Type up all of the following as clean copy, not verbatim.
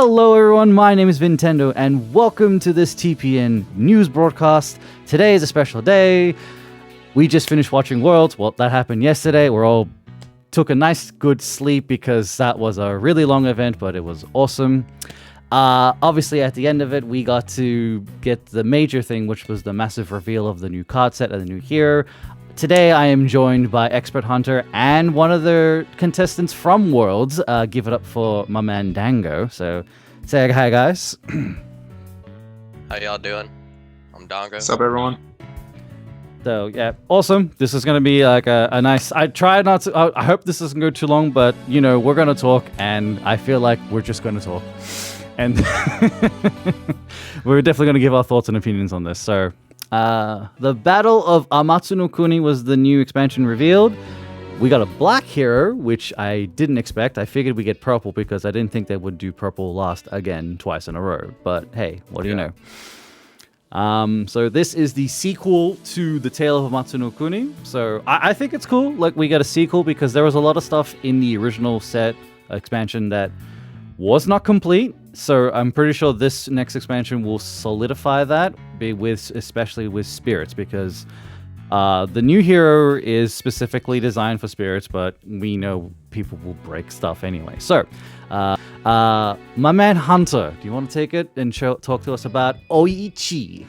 Hello everyone, my name is Nintendo and welcome to this TPN news broadcast. Today is a special day. We just finished watching Worlds. Well, that happened yesterday. We all took a nice good sleep because that was a really long event, but it was awesome. Obviously at the end of it, we got to get the major thing, which was the massive reveal of the new card set and the new hero. Today, I am joined by XprtHunter and one of the contestants from Worlds. Give it up for my man Dango. So, say hi, guys. How y'all doing? I'm Dango. What's up, everyone? So, yeah, awesome. This is going to be like a nice... I try not to... I hope this doesn't go too long, but, you know, we're going to talk, and I feel like we're just going to talk. And we're definitely going to give our thoughts and opinions on this, so... the Battle of Amatsu no Kuni was the new expansion revealed. We got a black hero, which I didn't expect. I figured we get purple because I didn't think they would do purple last again twice in a row. But hey, what do you know? So this is the sequel to The Tale of Amatsu no Kuni. So I think it's cool. Like, we got a sequel because there was a lot of stuff in the original set expansion that was not complete. So I'm pretty sure this next expansion will solidify that, especially with spirits, because the new hero is specifically designed for spirits, but we know people will break stuff anyway. So, my man Hunter, do you want to take it and talk to us about Oichi?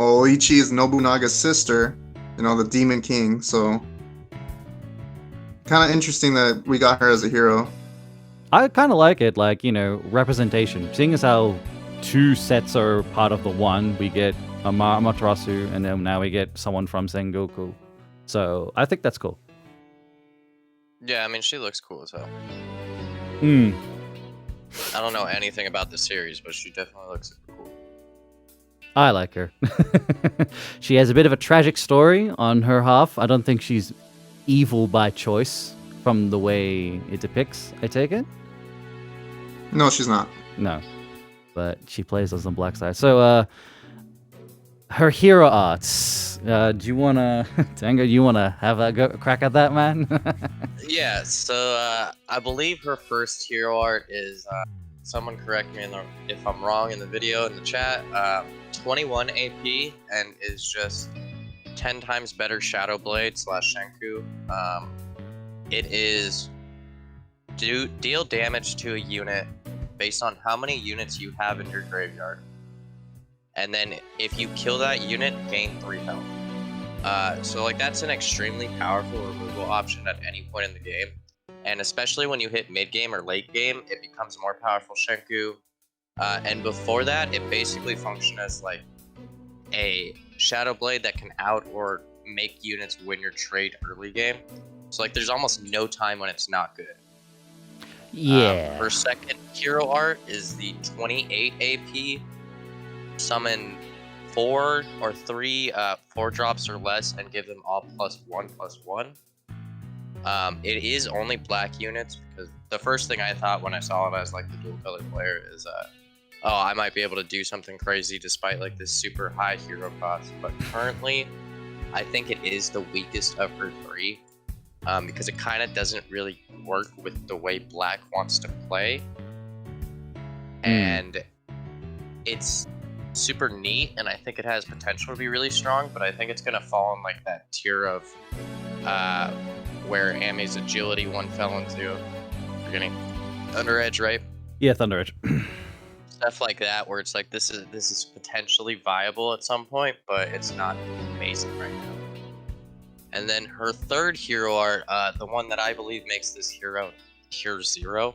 Oichi is Nobunaga's sister, the Demon King, so kind of interesting that we got her as a hero. I kind of like it, like, representation. Seeing as how two sets are part of the one, we get Amaterasu, and then now we get someone from Sengoku. So, I think that's cool. Yeah, I mean, she looks cool as hell. I don't know anything about the series, but she definitely looks super cool. I like her. She has a bit of a tragic story on her half. I don't think she's evil by choice from the way it depicts, I take it. No, she's not. No, but she plays as the black side. So, her hero arts. Do you wanna, Dango? You wanna have a crack at that, man? Yeah. So I believe her first hero art is. Someone correct me if I'm wrong in the video in the chat. 21 AP and is just 10 times better Shadow Blade / Shenku. It is deal damage to a unit based on how many units you have in your graveyard. And then if you kill that unit, gain 3 health. So like that's an extremely powerful removal option at any point in the game. And especially when you hit mid-game or late game, it becomes more powerful Shenku. And before that, it basically functions as like a Shadow Blade that can out or make units win your trade early game. So like there's almost no time when it's not good. Yeah. Her second hero art is the 28 AP. Summon 4 or 3 4-drops or less and give them all +1/+1. It is only black units because the first thing I thought when I saw it as like the dual color player is oh, I might be able to do something crazy despite like this super high hero cost. But currently I think it is the weakest of her 3. Because it kind of doesn't really work with the way Black wants to play. And it's super neat, and I think it has potential to be really strong, but I think it's going to fall in like that tier of where Ami's agility 1 fell into. Forgetting Thunder Edge, right? Yeah, Thunder Edge. Stuff like that, where it's like this is potentially viable at some point, but it's not amazing right now. And then her third hero art, the one that I believe makes this hero tier 0,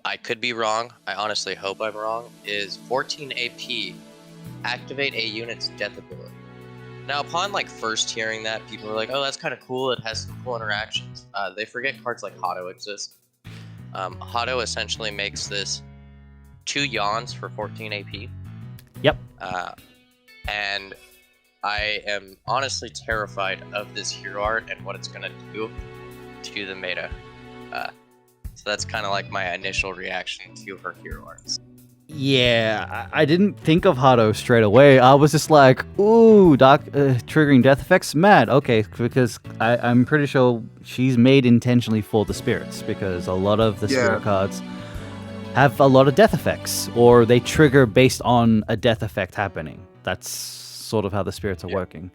I could be wrong, I honestly hope I'm wrong, is 14 AP, activate a unit's death ability. Now upon like first hearing that, people are like, oh, that's kind of cool, it has some cool interactions. They forget cards like Hado exist. Hado essentially makes this 2 yawns for 14 AP. Yep. And I am honestly terrified of this hero art and what it's going to do to the meta. So that's kind of like my initial reaction to her hero arts. Yeah, I didn't think of Hado straight away. I was just like, ooh, triggering death effects? Mad. Okay, because I'm pretty sure she's made intentionally for the spirits, because a lot of the spirit cards have a lot of death effects, or they trigger based on a death effect happening. That's sort of how the spirits are working.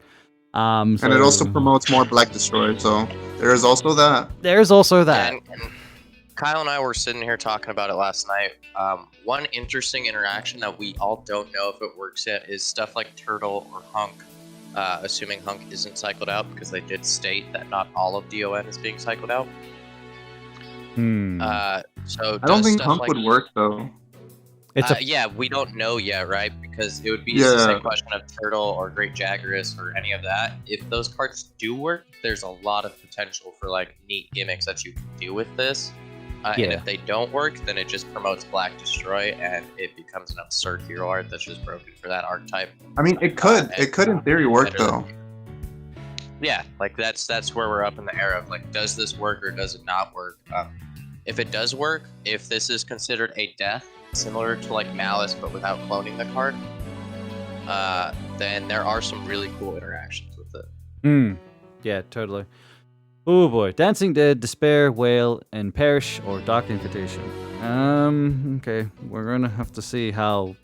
And it also promotes more Black Destroy, so there's also that. There's also that. And Kyle and I were sitting here talking about it last night. One interesting interaction that we all don't know if it works yet is stuff like Turtle or Hunk, assuming Hunk isn't cycled out, because they did state that not all of DON is being cycled out. So I don't think Hunk would work though. Yeah, we don't know yet, right? Because it would be the same question of Turtle or Great Jaggerus or any of that. If those cards do work, there's a lot of potential for like neat gimmicks that you can do with this. And if they don't work, then it just promotes Black Destroy, and it becomes an absurd hero art that's just broken for that archetype. I mean, it could in theory work though. Yeah, like that's where we're up in the air of like, does this work or does it not work? If it does work, if this is considered a death, similar to like Malice but without cloning the card, then there are some really cool interactions with it. Yeah, totally. Oh boy. Dancing Dead, Despair, Wail, and Perish, or Dark Invitation. Okay. We're gonna have to see how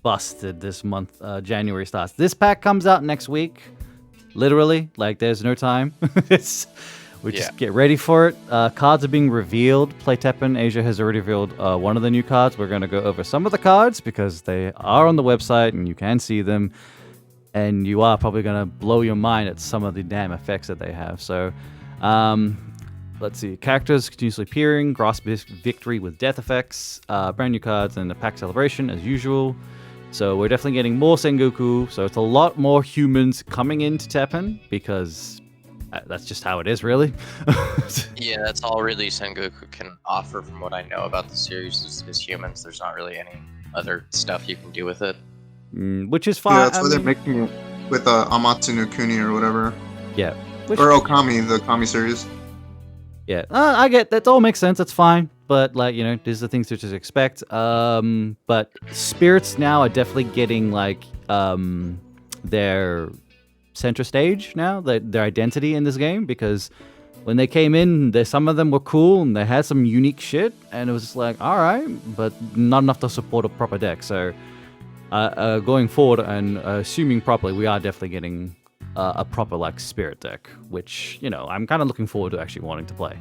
busted this month, January starts. This pack comes out next week. Literally. Like, there's no time. We just get ready for it. Cards are being revealed. Play TEPPEN Asia has already revealed one of the new cards. We're going to go over some of the cards because they are on the website and you can see them. And you are probably going to blow your mind at some of the damn effects that they have. So, let's see. Characters continuously appearing. Grasp victory with death effects. Brand new cards and the pack celebration as usual. So we're definitely getting more Sengoku. So it's a lot more humans coming into TEPPEN because that's just how it is, really. Yeah, that's all really Sengoku can offer from what I know about the series is humans. There's not really any other stuff you can do with it. Which is fine. Yeah, that's why they're making it with Amatsu no Kuni or whatever. Yeah. Or Okami, the Kami series. Yeah, I get that. All makes sense. That's fine. But, like, you know, these are things to just expect. But spirits now are definitely getting, like, their center stage now, their identity in this game, because when they came in, some of them were cool and they had some unique shit, and it was just like, all right, but not enough to support a proper deck. So going forward and assuming properly, we are definitely getting a proper like spirit deck, which, you know, I'm kind of looking forward to actually wanting to play.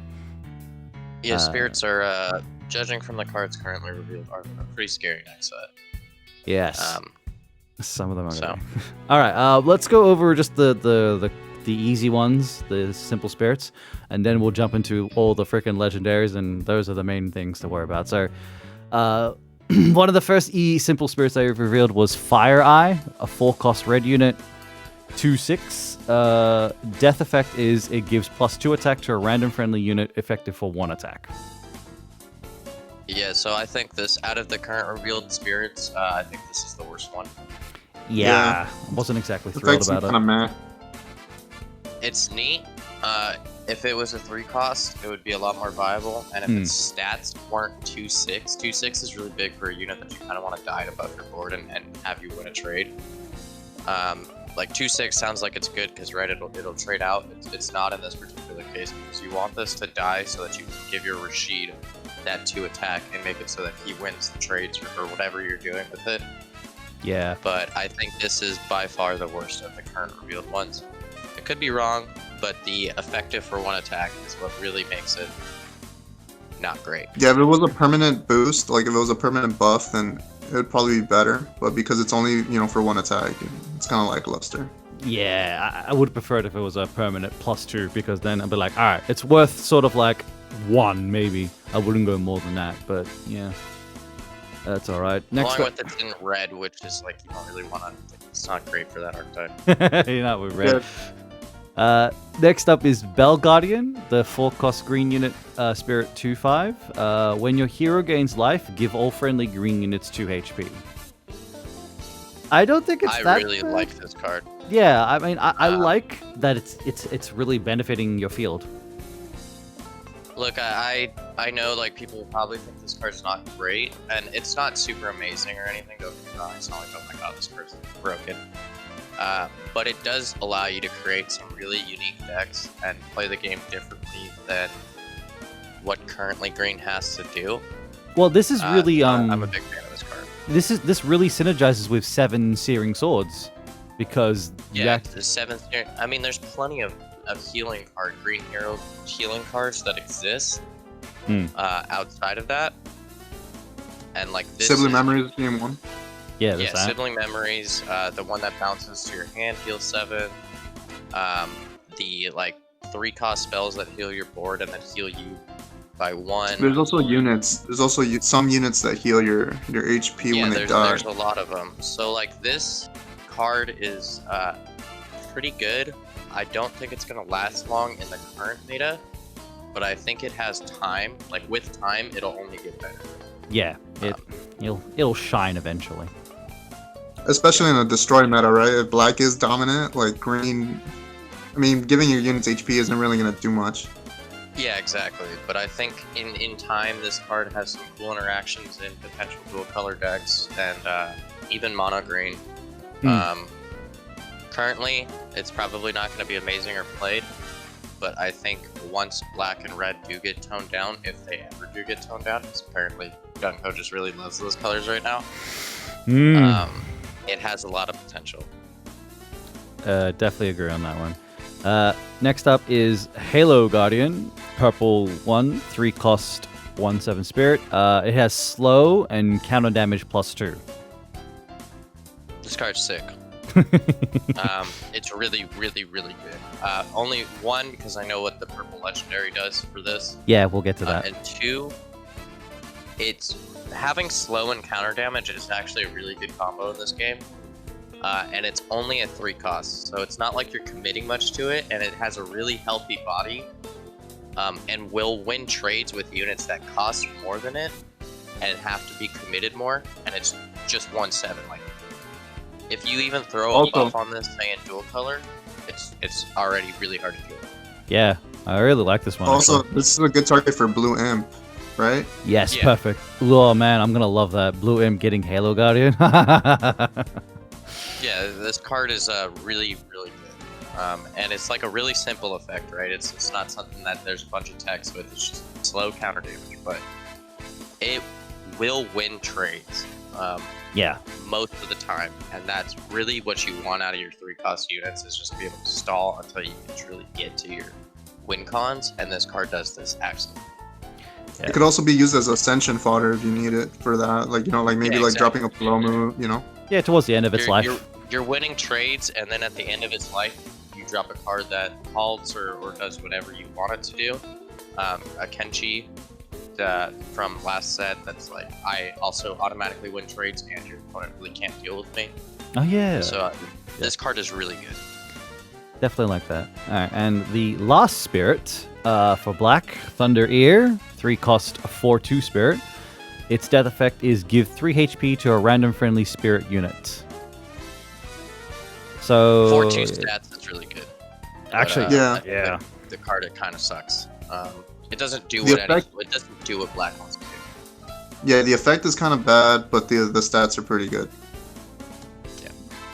Yeah, spirits are, judging from the cards currently revealed, are a pretty scary deck set. Yes. Some of them are. So. All right, let's go over just the easy ones, the simple spirits, and then we'll jump into all the freaking legendaries, and those are the main things to worry about. So, one of the first simple spirits they revealed was Fire Eye, a 4-cost red unit, 2/6. Death effect is it gives +2 attack to a random friendly unit, effective for 1 attack. Yeah, so I think this, out of the current revealed spirits, I think this is the worst one. Yeah. Wasn't exactly thrilled about it. Kind of meh. It's neat. If it was a 3-cost, it would be a lot more viable. And if its stats weren't 2/6, 2/6 is really big for a unit that you kind of want to dive above your board and have you win a trade. Like 2/6 sounds like it's good because, right, it'll trade out. It's not in this particular case because you want this to die so that you can give your Rashid that 2 attack and make it so that he wins the trades or whatever you're doing with it. Yeah. But I think this is by far the worst of the current revealed ones. I could be wrong, but the effective for 1 attack is what really makes it not great. Yeah, if it was a permanent boost, like if it was a permanent buff, then it would probably be better. But because it's only, you know, for 1 attack, it's kind of like Luster. Yeah, I would prefer it if it was a permanent +2, because then I'd be like, all right, it's worth sort of like 1 maybe. I wouldn't go more than that, but yeah. That's all right. Next Along with it's in red, which is like you don't really want to. It's not great for that archetype. You're not with red. Yeah. Next up is Bell Guardian, the 4-cost green unit, spirit 2/5. When your hero gains life, give all friendly green units 2 HP. I don't think it's that I really bad. like this card. Yeah, I mean, I like that it's really benefiting your field. Look, I I know like people probably think this card's not great, and it's not super amazing or anything. Don't get me wrong, it's not like, oh my god, this card's broken. But it does allow you to create some really unique decks and play the game differently than what currently green has to do. Well, this is really I'm a big fan of this card. This really synergizes with 7 Searing Swords, because The 7th year. I mean, there's plenty of healing green hero healing cards that exist outside of that, and like this Sibling Memories game 1. yeah, there's that. Sibling Memories, the one that bounces to your hand heals 7. The like 3-cost spells that heal your board and then heal you by 1. There's also units. There's also some units that heal your HP when they die. There's a lot of them. So like this card is pretty good. I don't think it's gonna last long in the current meta, but I think it has time. Like with time, it'll only get better. Yeah, it'll shine eventually. Especially in a destroy meta, right? If black is dominant, like green, I mean, giving your units HP isn't really gonna do much. Yeah, exactly. But I think in time, this card has some cool interactions in potential dual color decks and even mono green. Currently, it's probably not going to be amazing or played, but I think once black and red do get toned down, if they ever do get toned down, because apparently Gungho just really loves those colors right now, it has a lot of potential. Definitely agree on that one. Next up is Halo Guardian, purple 1, 3 cost, 1/7 spirit. It has slow and counter damage +2. This card's sick. It's really, really, really good. Only 1, because I know what the purple legendary does for this. Yeah, we'll get to that. And 2, it's having slow and counter damage is actually a really good combo in this game. And it's only at 3 costs, so it's not like you're committing much to it, and it has a really healthy body, and will win trades with units that cost more than it, and have to be committed more, and it's just 1/7. Like, if you even throw a buff on this, say in dual color, it's already really hard to do. Yeah, I really like this one. Also, actually. this is a good target for Blue Imp, right? Yes, Yeah. perfect. Oh man, I'm gonna love that. Blue Imp getting Halo Guardian. Yeah, this card is really, really good. And it's like a really simple effect, right? It's not something that there's a bunch of text with. It's just slow counter damage, but it will win trades. Yeah. Most of the time, and that's really what you want out of your 3-cost units, is just to be able to stall until you can truly get to your win cons, and this card does this excellent. Yeah. It could also be used as ascension fodder if you need it for that. Like, you know, like maybe Yeah, like exactly. dropping a flow move, you know? Yeah, towards the end of its life. You're winning trades, and then at the end of its life, you drop a card that halts or does whatever you want it to do. A Kenshi from last set that's like, I also automatically win trades, and your opponent really can't deal with me. Oh yeah. So this card is really good. Definitely like that. Alright, and the last spirit for black, Thunder Ear, 3 cost, 4/2 spirit. Its death effect is give 3 HP to a random friendly spirit unit. So 4/2 stats is really good. Actually, But, yeah. The card, it kind of sucks. It doesn't do The effect- it doesn't do what black wants to do. Yeah, the effect is kind of bad, but the stats are pretty good.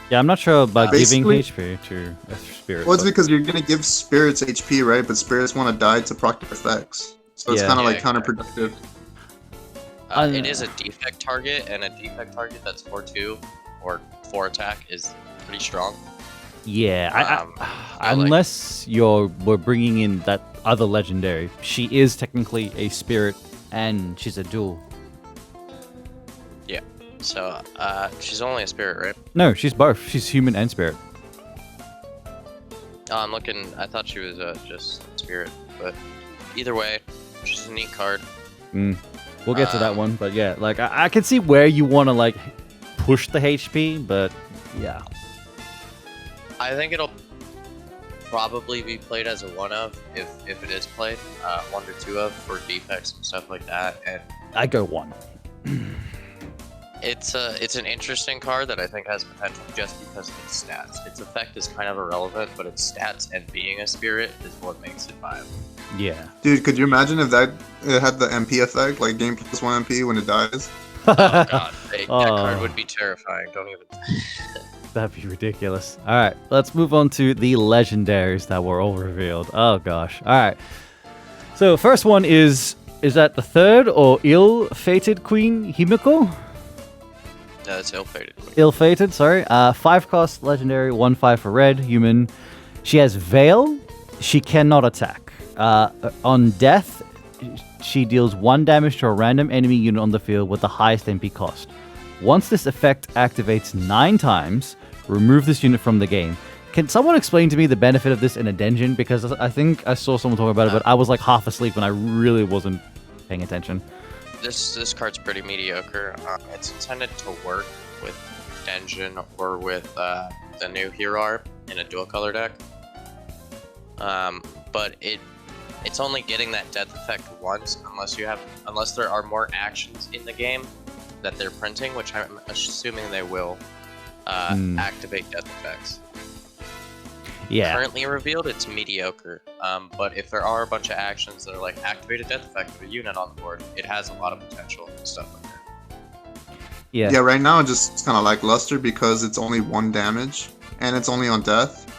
Yeah, I'm not sure about giving Basically- HP to a spirit. Well, it's but- because you're gonna give spirits HP, right? But spirits want to die to proc their effects, so it's Yeah. kind of Yeah, like exactly. counterproductive. It is a defect target, and a defect target that's 4/2 or 4 attack is pretty strong. Yeah, like- unless we're bringing in that other legendary. She is technically a spirit, and she's a dual. So she's only a spirit, right? No, she's both. She's human and spirit. Oh, I'm looking. I thought she was just spirit, but either way, she's a neat card. We'll get to that one, but yeah, like I can see where you want to like push the HP, but yeah. I think it'll probably be played as a 1-of if it is played, 1 to 2 of for defects and stuff like that. And I go 1. It's an interesting card that I think has potential just because of its stats. Its effect is kind of irrelevant, but its stats and being a spirit is what makes it viable. Yeah. Dude, could you imagine if it had the MP effect, like game plus 1 MP when it dies? Oh god, that Oh. card would be terrifying. Don't even. That'd be ridiculous. All right, let's move on to the legendaries that were all revealed. Oh gosh. All right. So first one is that the third or ill-fated Queen Himiko? No, it's ill-fated. Ill-fated, sorry. 5 cost legendary, 1/5 for red, human. She has Veil. She cannot attack. On death, she deals 1 damage to a random enemy unit on the field with the highest MP cost. Once this effect activates 9 times, remove this unit from the game. Can someone explain to me the benefit of this in a dungeon? Because I think I saw someone talking about it, but I was like half asleep and I really wasn't paying attention. This card's pretty mediocre. It's intended to work with Denjin or with the new hero art in a dual color deck. But it's only getting that death effect once unless there are more actions in the game that they're printing, which I'm assuming they will activate death effects. Yeah. Currently revealed, it's mediocre. But if there are a bunch of actions that are like activate a death effect of a unit on the board, it has a lot of potential and stuff like that. Yeah. Yeah, right now it's kind of lackluster because it's only 1 damage and it's only on death.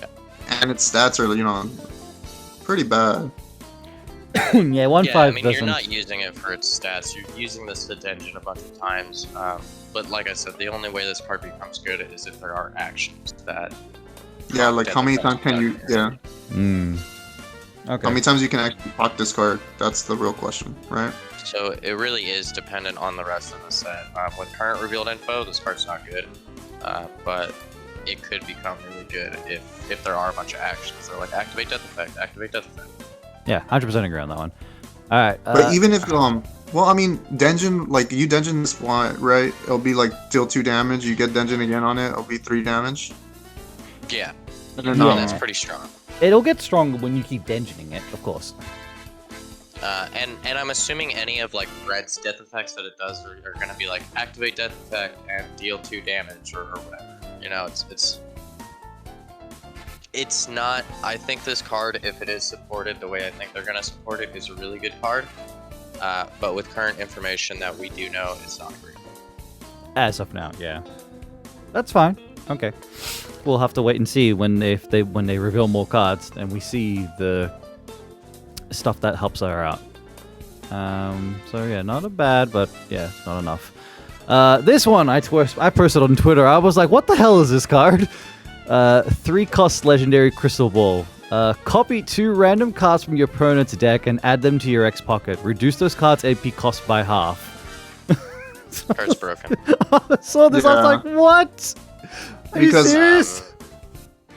Yeah. And its stats are, pretty bad. Yeah, 1/5 Yeah, I mean, doesn't. you're not using it for its stats. You're using this to Denjin a bunch of times. But like I said, the only way this card becomes good is if there are actions that. Yeah, like how many times can you? Yeah. Okay. How many times you can actually block this card? That's the real question, right? So it really is dependent on the rest of the set. With current revealed info, this card's not good, but it could become really good if there are a bunch of actions. They're like activate death effect, activate death effect. Yeah, 100% agree on that one. All right. But even if well, I mean, Denjin, like you Denjin this one, right? It'll be like deal 2 damage. You get Denjin again on it, it'll be 3 damage. Yeah, And then, that's pretty strong. It'll get stronger when you keep dengening it, of course. And I'm assuming any of like Red's death effects that it does are going to be like activate death effect and deal 2 damage or whatever. It's not. I think this card, if it is supported the way I think they're going to support it, is a really good card. But with current information that we do know, it's not great. As of now, yeah. That's fine. Okay. We'll have to wait and see when they reveal more cards and we see the stuff that helps her out. So yeah, not a bad, but yeah, not enough. This one I posted on Twitter. I was like, what the hell is this card? 3 cost legendary crystal ball. Copy 2 random cards from your opponent's deck and add them to your X pocket. Reduce those cards' AP cost by half. Card's broken. I saw this. I was like, what? Are you serious?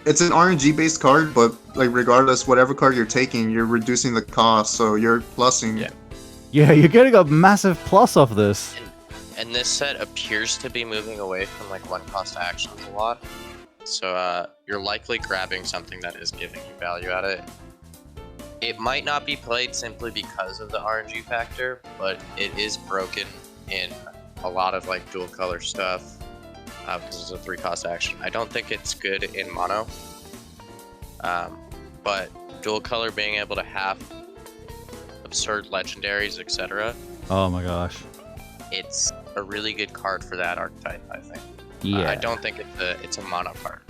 It's an RNG based card, but like regardless, whatever card you're taking, you're reducing the cost, so you're plussing. Yeah, you're getting a massive plus off this. And this set appears to be moving away from like 1 cost actions a lot. So you're likely grabbing something that is giving you value out of it. It might not be played simply because of the RNG factor, but it is broken in a lot of like dual color stuff. Because it's a 3 cost action. I don't think it's good in mono. But dual color being able to have absurd legendaries, etc. Oh my gosh. It's a really good card for that archetype, I think. Yeah. I don't think it's a mono card,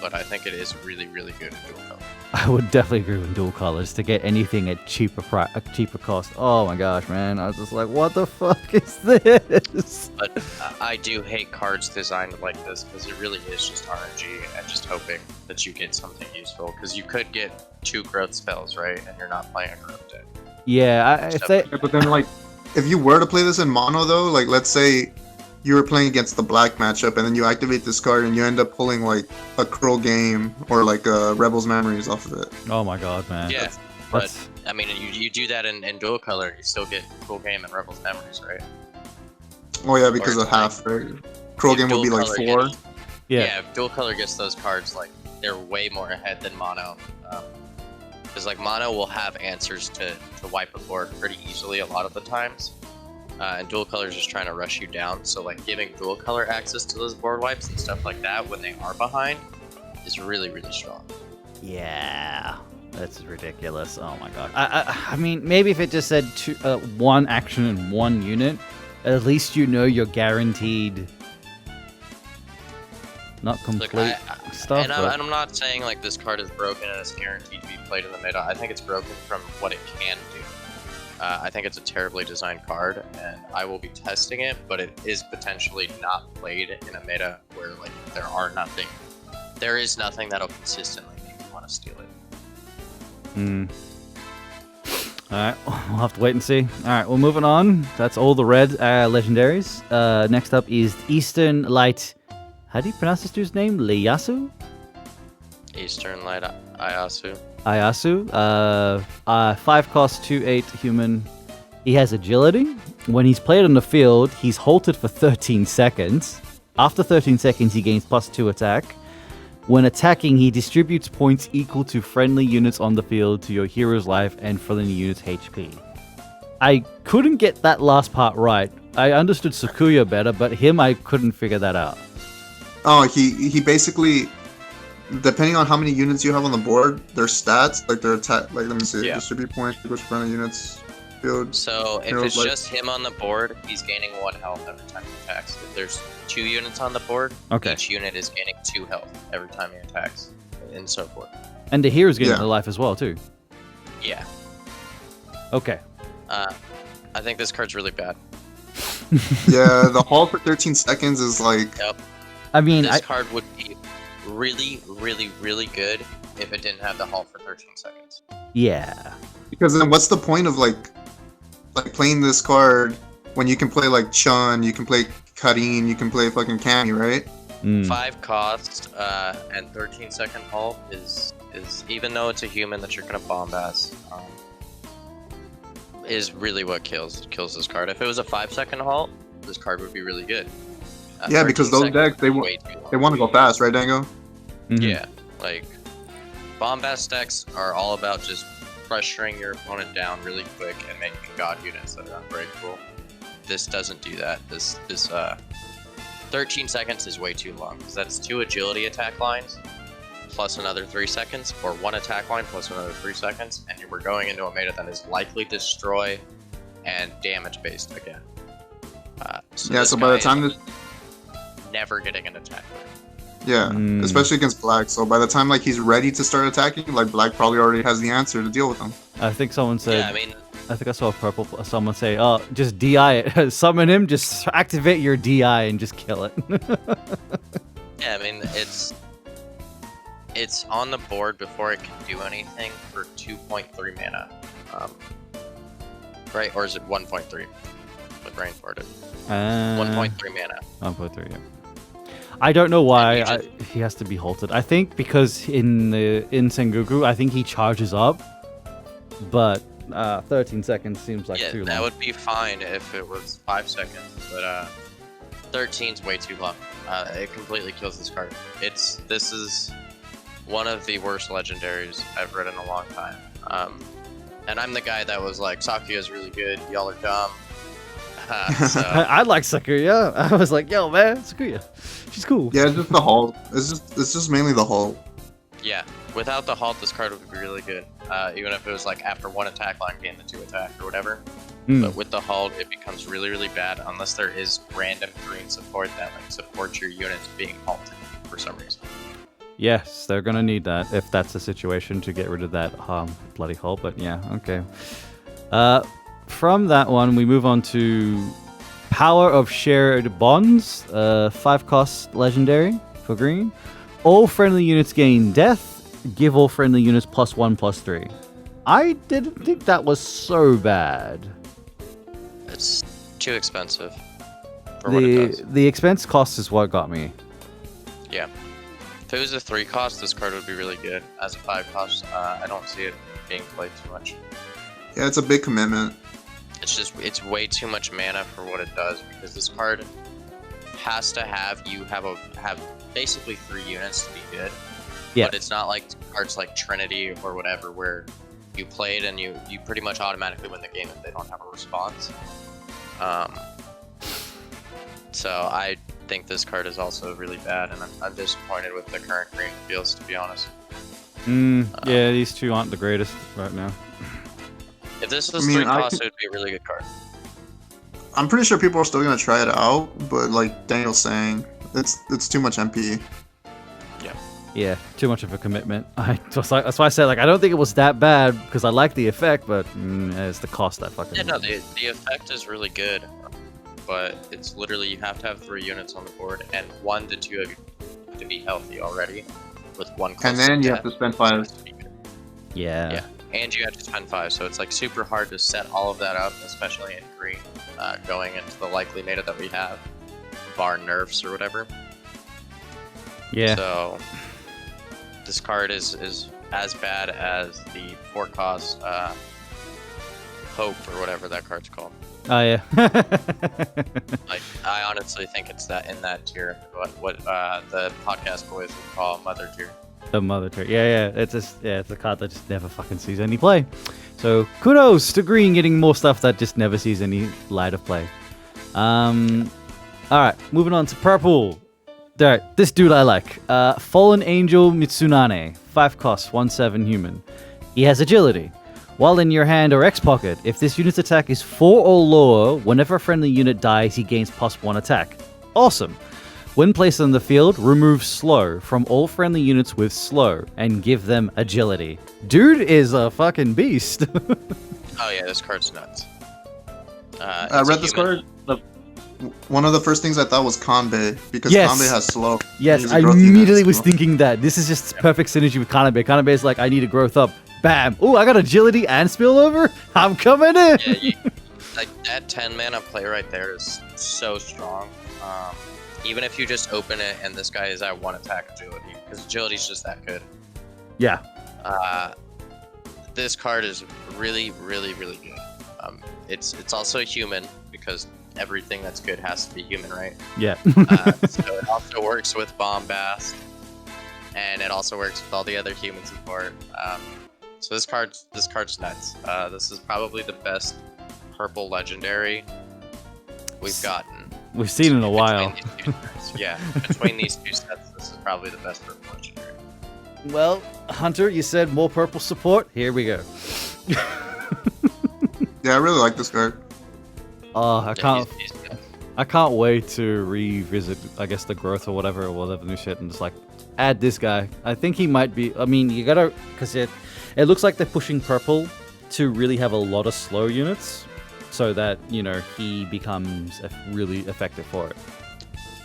but I think it is really, really good in dual color. I would definitely agree with dual colors to get anything at cheaper cost. Oh my gosh, man! I was just like, what the fuck is this? But I do hate cards designed like this because it really is just RNG and just hoping that you get something useful. Because you could get 2 growth spells, right? And you're not playing a growth deck. Yeah, But then like, if you were to play this in mono though, like let's say you were playing against the black matchup and then you activate this card and you end up pulling like a Cruel Game or like Rebel's Memories off of it. Oh my god, man. Yeah, but I mean, you do that in dual color, you still get Cruel Game and Rebel's Memories, right? Oh yeah, because of half, right? Cruel Game would be like 4. Yeah, if dual color gets those cards, like they're way more ahead than mono. Because like mono will have answers to wipe a board pretty easily a lot of the times. and dual color is just trying to rush you down. So like giving dual color access to those board wipes and stuff like that when they are behind is really, really strong. Yeah, that's ridiculous. Oh my god. I mean, maybe if it just said one action in one unit, at least you know you're guaranteed. Not complete stuff. And I'm not saying like this card is broken and it's guaranteed to be played in the meta. I think it's broken from what it can do. I think it's a terribly designed card, and I will be testing it, but it is potentially not played in a meta where like there is nothing that'll consistently make you want to steal it. Alright, we'll have to wait and see. Alright, well, moving on. That's all the red legendaries. Next up is Eastern Light. How do you pronounce this dude's name? Ieyasu? Eastern Light Ieyasu. Ieyasu. 5 cost, 2/8 human. He has agility. When he's played on the field, he's halted for 13 seconds. After 13 seconds, he gains +2 attack. When attacking, he distributes points equal to friendly units on the field to your hero's life and friendly units' HP. I couldn't get that last part right. I understood Sakuya better, but him, I couldn't figure that out. Oh, he basically, depending on how many units you have on the board, their stats, like their attack, like let me see, distribute points to friendly units, field. So if it's just him on the board, he's gaining 1 health every time he attacks. If there's 2 units on the board, each unit is gaining 2 health every time he attacks, and so forth. And the hero's getting the life as well, too. Yeah. Okay. I think this card's really bad. Yeah, the haul for 13 seconds is like... Yep. I mean, this card would be really, really, really good if it didn't have the haul for 13 seconds. Yeah. Because then what's the point of like playing this card when you can play like Chun, you can play Karin, you can play fucking Cammy, right? 5 cost and 13 second haul is even though it's a human that you're gonna bombast, is really what kills this card. If it was a 5-second haul, this card would be really good. Yeah, because those decks they want to go fast, right, Dango? Yeah, like bombast decks are all about just pressuring your opponent down really quick and making god units that are unbreakable. This doesn't do that. This 13 seconds is way too long because that's 2 agility attack lines plus another 3 seconds, or 1 attack line plus another 3 seconds, and we're going into a meta that is likely destroy and damage based again. So by the time this never getting an attack. Yeah, especially against black. So by the time like he's ready to start attacking, like black probably already has the answer to deal with him. I think someone said. Yeah, I mean, I think I saw someone say, "Oh, just DI it, summon him, just activate your DI and just kill it." Yeah, I mean it's on the board before it can do anything for 2.3 mana, right? Or is it 1.3? What brain farted? 1.3 mana. 1.3. Yeah. I don't know why he has to be halted. I think because in Sengoku, I think he charges up, but 13 seconds seems like too long. That would be fine if it was 5 seconds, but 13's way too long. It completely kills this card. This is one of the worst legendaries I've read in a long time. And I'm the guy that was like, Sakuya's really good, y'all are dumb. So. I like Sakuya. I was like, yo, man, Sakuya, she's cool. Yeah, it's just the halt. It's just mainly the halt. Yeah, without the halt, this card would be really good. Even if it was like after 1 attack line, gain the 2 attack or whatever. But with the halt, it becomes really, really bad unless there is random green support that like supports your units being halted for some reason. Yes, they're gonna need that if that's the situation to get rid of that bloody halt. But yeah, okay. From that one, we move on to Power of Shared Bonds, 5 cost legendary for green. All friendly units gain death. Give all friendly units +1/+3. I didn't think that was so bad. It's too expensive for what it does. The expense cost is what got me. Yeah. If it was a 3 cost, this card would be really good. As a 5 cost, I don't see it being played too much. Yeah, it's a big commitment. It's way too much mana for what it does, because this card has to have basically 3 units to be good. Yeah. But it's not like cards like Trinity or whatever where you play it and you pretty much automatically win the game if they don't have a response. So I think this card is also really bad, and I'm disappointed with the current green fields, to be honest. Yeah, these two aren't the greatest right now. If this was 3 costs, it would be a really good card. I'm pretty sure people are still gonna try it out, but like Daniel's saying, it's too much MP. Yeah, too much of a commitment. That's why I said like I don't think it was that bad because I like the effect, but it's the cost that fucking. Yeah, no, the effect is really good, but it's literally you have to have 3 units on the board, and 1 to 2 of you have to be healthy already, with 1 close And then to you death. have to spend 5. Yeah. And you have to spend 5, so it's like super hard to set all of that up, especially in green, going into the likely meta that we have, bar nerfs or whatever. Yeah. So this card is as bad as the 4 cost Hope or whatever that card's called. Oh yeah. Like I honestly think it's that in that tier, what the podcast boys would call mother tier. The mother tier. Yeah. It's a card that just never fucking sees any play. So kudos to green getting more stuff that just never sees any light of play. All right, moving on to purple. Alright, this dude I like. Fallen Angel Mitsunane. 5 costs, 1/7 human. He has agility. While in your hand or X pocket, if this unit's attack is 4 or lower, whenever a friendly unit dies, he gains +1 attack. Awesome. When placed on the field, remove slow from all friendly units with slow and give them agility. Dude is a fucking beast. Oh yeah, this card's nuts. I read this card. One of the first things I thought was Kanbei, because Yes. Kanbei has slow. Yes, He's a I growth unit, immediately was so- thinking that. This is just perfect synergy with Kanbei. Kanbei is like, I need to growth up. Bam. Oh, I got agility and spillover. I'm coming in. Yeah, like that 10 mana play right there is so strong. Even if you just open it and this guy is at 1 attack agility, because agility's just that good. Yeah. This card is really, really, really good. It's also human because everything that's good has to be human, right? Yeah. So it also works with Bombast, and it also works with all the other human support. So this card's nuts. This is probably the best purple legendary we've gotten. We've seen in a while. Between these two sets. Yeah, between these 2 sets, this is probably the best purple legendary. Well, Hunter, you said more purple support. Here we go. Yeah, I really like this card. Oh, Yeah, he's nuts. I can't wait to revisit, I guess, the growth or whatever new shit, and just like add this guy. I think he might be. I mean, you gotta, because it looks like they're pushing purple to really have a lot of slow units, so that he becomes really effective for it.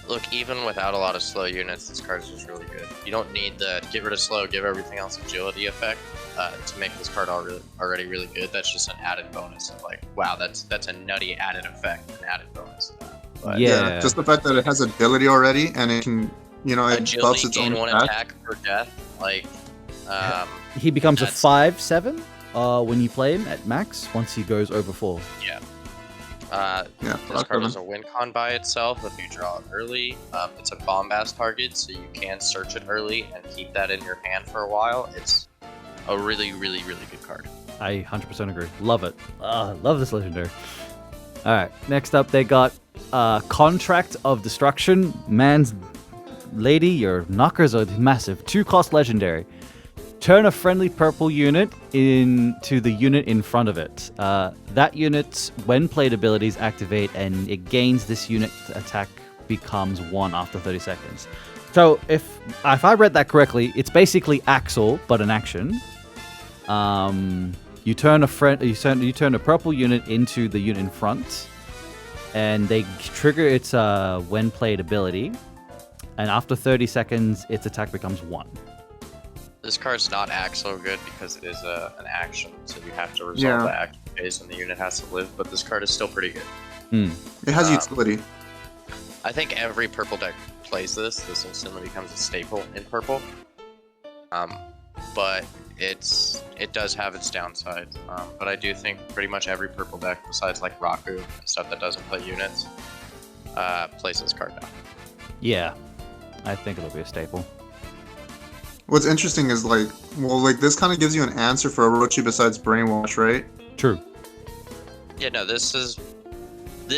Look, even without a lot of slow units, this card is just really good. You don't need the get rid of slow, give everything else agility effect to make this card already really good. That's just an added bonus of like, wow, that's a nutty added effect, an added bonus. But Yeah. Just the fact that it has agility already, and it can, it buffs agility its own gain 1 attack. attack per death, like, He becomes a That's- 5/7 when you play him at max. Once he goes over 4. Yeah, this that's card fine. is a win con by itself if you draw it early. It's a bombast target, so you can search it early and keep that in your hand for a while. It's a really, really, really good card. I 100% agree. Love it. Love this legendary. All right, next up they got Contract of Destruction. Man's lady, your knockers are massive. 2 cost legendary. Turn a friendly purple unit into the unit in front of it. That unit, when played, abilities activate, and it gains this unit attack becomes 1 after 30 seconds. So if I read that correctly, it's basically Axel, but an action. You turn a purple unit into the unit in front, and they trigger its when played ability, and after 30 seconds, its attack becomes 1. This card's not so good because it is an action, so you have to resolve the action phase and the unit has to live, but this card is still pretty good. It has utility. I think every purple deck plays this. This instantly becomes a staple in purple. But it does have its downside. But I do think pretty much every purple deck, besides like Raku and stuff that doesn't play units, plays this card now. Yeah, I think it'll be a staple. What's interesting is this kind of gives you an answer for Orochi besides Brainwash, right? True. Yeah, no, this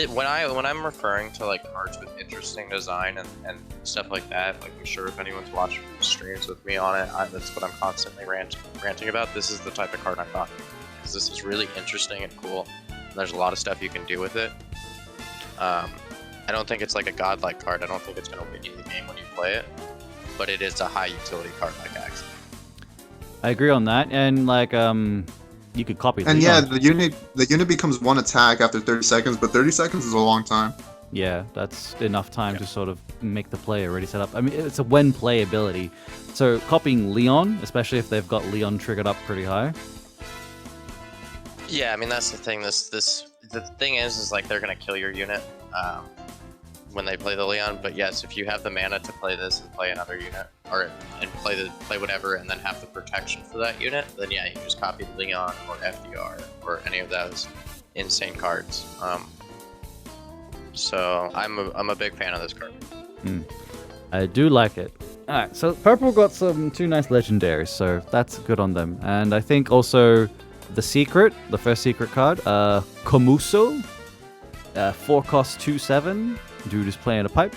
when I'm referring to like cards with interesting design and stuff like that, like I'm sure if anyone's watched streams with me on it, that's what I'm constantly ranting about. This is the type of card I'm talking about, because this is really interesting and cool. And there's a lot of stuff you can do with it. I don't think it's like a godlike card. I don't think it's going to win you the game when you play it, but it is a high utility card like Axe. I agree on that, and like you could copy. And Leon. yeah, the unit becomes one attack after 30 seconds, but 30 seconds is a long time. Yeah, that's enough time to sort of make the player already set up. I mean, it's a when play ability. So copying Leon, especially if they've got Leon triggered up pretty high. Yeah, I mean that's the thing. The thing is like they're gonna kill your unit when they play the Leon. But yes, if you have the mana to play this and play another unit, and play whatever, and then have the protection for that unit, then yeah, you just copy Leon or FDR or any of those insane cards. So I'm a big fan of this card. I do like it. Alright, so purple got two nice legendaries, so that's good on them. And I think also the first secret card, Komuso, 4 cost 2/7. Dude is playing a pipe.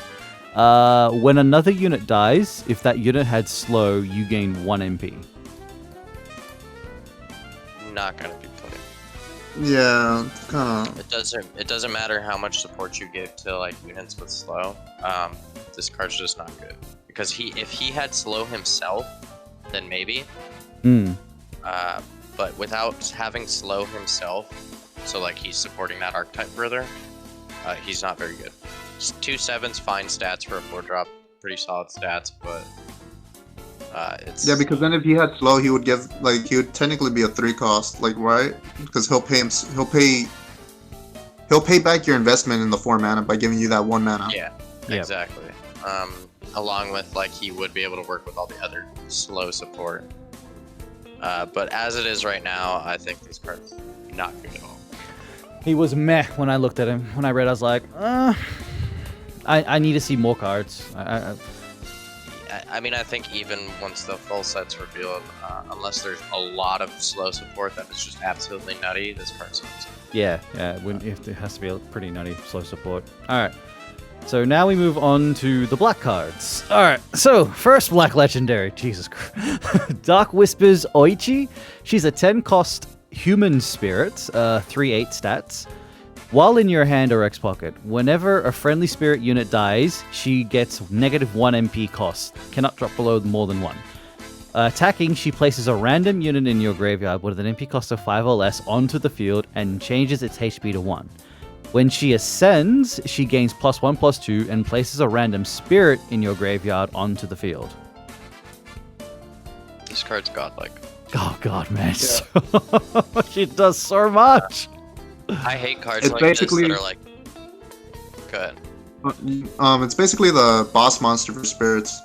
When another unit dies, if that unit had slow, you gain 1 MP. Not gonna be played. Yeah, kind of. It doesn't matter how much support you give to like units with slow. This card's just not good, because if he had slow himself, then maybe. But without having slow himself, so like he's supporting that archetype further, he's not very good. 2/7's fine stats for a 4-drop, pretty solid stats, but it's... Yeah, because then if he had slow, he would technically be a 3 cost, like, right? Because he'll pay back your investment in the 4 mana by giving you that 1 mana. Yeah, exactly. Along with like he would be able to work with all the other slow support. But as it is right now, I think this card's not good at all. He was meh when I looked at him. When I read, I was like, I need to see more cards. I mean, I think even once the full set's revealed, unless there's a lot of slow support that is just absolutely nutty, this card sucks. Yeah, it has to be a pretty nutty slow support. All right, so now we move on to the black cards. All right, so first black legendary, Jesus Christ. Dark Whispers Oichi. She's a 10 cost human spirit, 3/8 stats. While in your hand or X pocket, whenever a friendly spirit unit dies, she gets -1 MP cost. Cannot drop below more than 1. Attacking, she places a random unit in your graveyard with an MP cost of 5 or less onto the field and changes its HP to 1. When she ascends, she gains +1/+2 and places a random spirit in your graveyard onto the field. This card's godlike. Oh god, man. Yeah. She does so much. I hate cards like this that are like... Go ahead. It's basically the boss monster for spirits.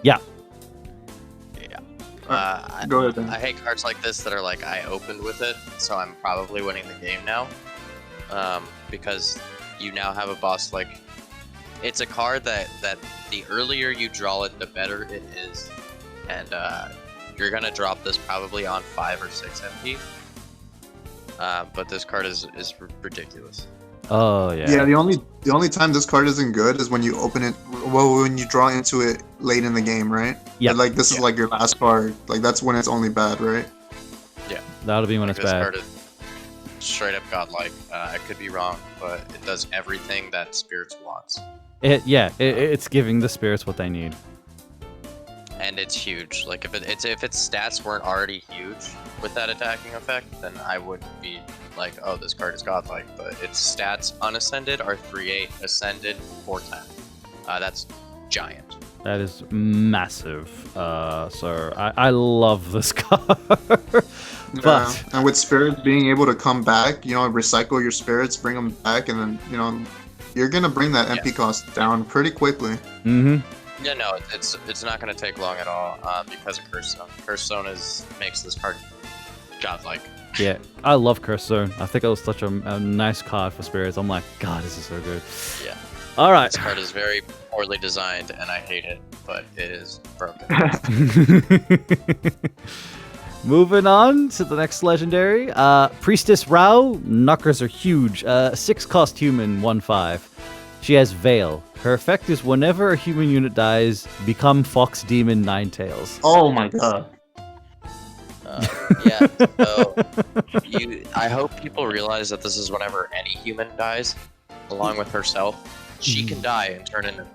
Yeah. Yeah. Go ahead, then. I hate cards like this that are like, I opened with it, so I'm probably winning the game now. Because you now have a boss, like... It's a card that the earlier you draw it, the better it is. And you're gonna drop this probably on 5 or 6 MP. But this card is ridiculous. Oh yeah. Yeah, the only time this card isn't good is when you open it. Well, when you draw into it late in the game, right? Yeah. Like this is like your last card. Like that's when it's only bad, right? Yeah. That'll be when it's this bad. Card is straight up godlike. I could be wrong, but it does everything that Spirits wants. It's giving the spirits what they need. And it's huge. Like if its stats weren't already huge with that attacking effect, then I would be like, oh, this card is godlike. But its stats unascended are 3/8, ascended 4/10. That's giant. That is massive. So I love this card. But and with spirits being able to come back, recycle your spirits, bring them back, and then you're gonna bring that MP cost down pretty quickly. Mm-hmm. Yeah, no, it's not going to take long at all because of Curse Zone. Curse Zone makes this card godlike. Yeah, I love Curse Zone. I think it was such a nice card for spirits. I'm like, God, this is so good. Yeah. All right. This card is very poorly designed, and I hate it, but it is broken. Moving on to the next legendary. Priestess Rao. Knockers are huge. 6-cost human, 1/5. She has Veil. Her effect is whenever a human unit dies, become Fox Demon Ninetails. Oh my god. Yeah, so I hope people realize that this is whenever any human dies, along with herself. She can die and turn into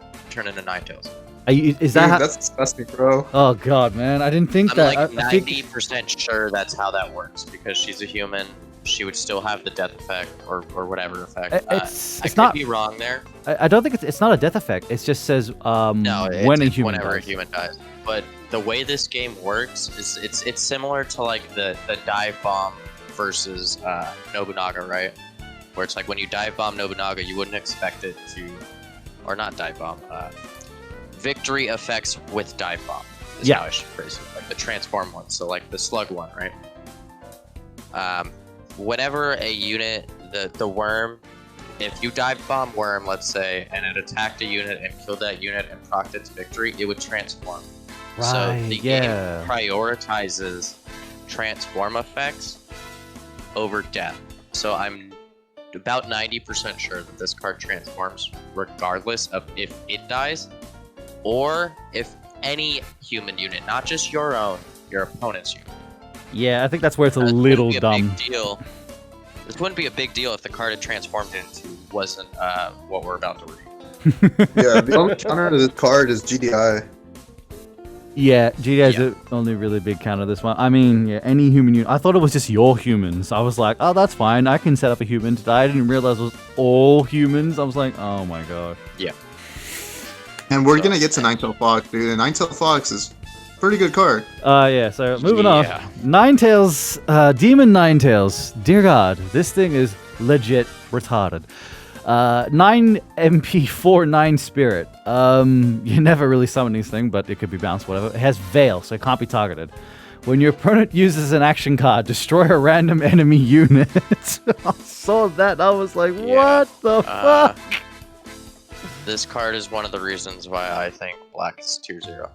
Ninetales. Is that Dude, that's disgusting, bro. Oh god, man! I didn't think I'm that. like I think 90% sure that's how that works because she's a human. She would still have the death effect or whatever effect. It's I could not. be wrong there. I don't think it's not a death effect. It just says No, when a it's human whenever dies. a human dies. But the way this game works is it's similar to like the dive bomb versus Nobunaga, right? Where it's like when you dive bomb Nobunaga, you wouldn't expect it to, or not dive bomb. Victory effects with dive bomb. Is Yeah. how I should phrase it. Like the transform one. So like the slug one, right? Whenever a unit, the worm, if you dive bomb worm, let's say, and it attacked a unit and killed that unit and procced its victory, it would transform. So Right, the yeah. game prioritizes transform effects over death. So I'm about 90% sure that this card transforms regardless of if it dies or if any human unit, not just your own, your opponent's unit. Yeah, I think that's where it's a This little wouldn't be a dumb. big deal. This wouldn't be a big deal if the card it transformed into wasn't what we're about to read. Yeah, the only counter to this card is GDI. Yeah, GDI is Yeah. the only really big counter this one. I mean, yeah, any human unit. I thought it was just your humans. I was like, oh, that's fine. I can set up a human to die. I didn't realize it was all humans. I was like, oh my god. Yeah. And we're gonna get to Ninetale Fox, dude. And Ninetale Fox is a pretty good card. Yeah, so moving on. Yeah. Ninetales, Demon Ninetales. Dear God, this thing is legit retarded. 9 MP 4/9 Spirit. You never really summon these things, but it could be bounced, whatever. It has Veil, so it can't be targeted. When your opponent uses an action card, destroy a random enemy unit. I saw that, I was like, Yeah. what the fuck? This card is one of the reasons why I think black is tier 0.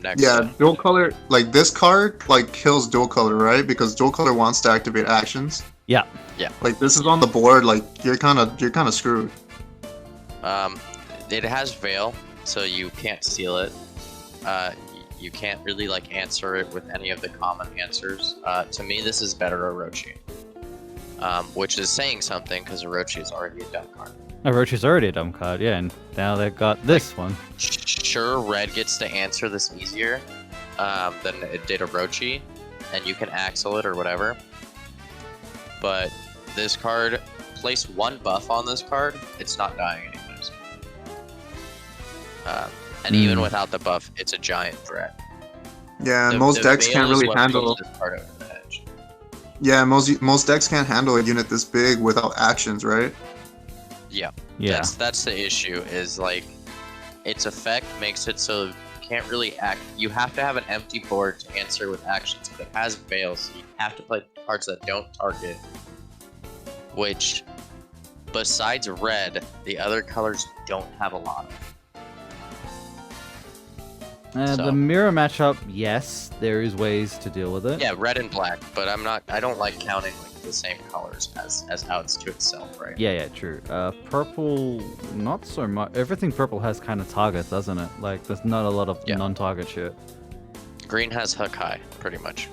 Next. Yeah, dual color. Like this card, like kills dual color, right? Because dual color wants to activate actions. Yeah. Like this is on the board. Like you're kind of screwed. It has Veil, so you can't seal it. You can't really like answer it with any of the common answers. To me, this is better Orochi. Which is saying something because Orochi is already a dumb card. Orochi's already a dumb card, yeah, and now they've got this one. Sure, Red gets to answer this easier than it did Orochi, and you can axle it or whatever. But this card, place 1 buff on this card, it's not dying anyways. And even without the buff, it's a giant threat. Yeah, The- most the decks Veil can't is really what handle. puts this card over the edge. Yeah, most decks can't handle a unit this big without actions, right? Yeah. Yeah. That's the issue, is like its effect makes it so you can't really act. You have to have an empty board to answer with actions, but it has Veil, so you have to play cards that don't target. Which, besides red, the other colors don't have a lot of. So- The mirror matchup, yes, there is ways to deal with it. Yeah, red and black, but I don't like counting like the same colors as outs to itself, right? Yeah, true. Purple, not so much. Everything purple has kind of targets, doesn't it? Like, there's not a lot of Yeah. non-target shit. Green has Hakai, pretty much.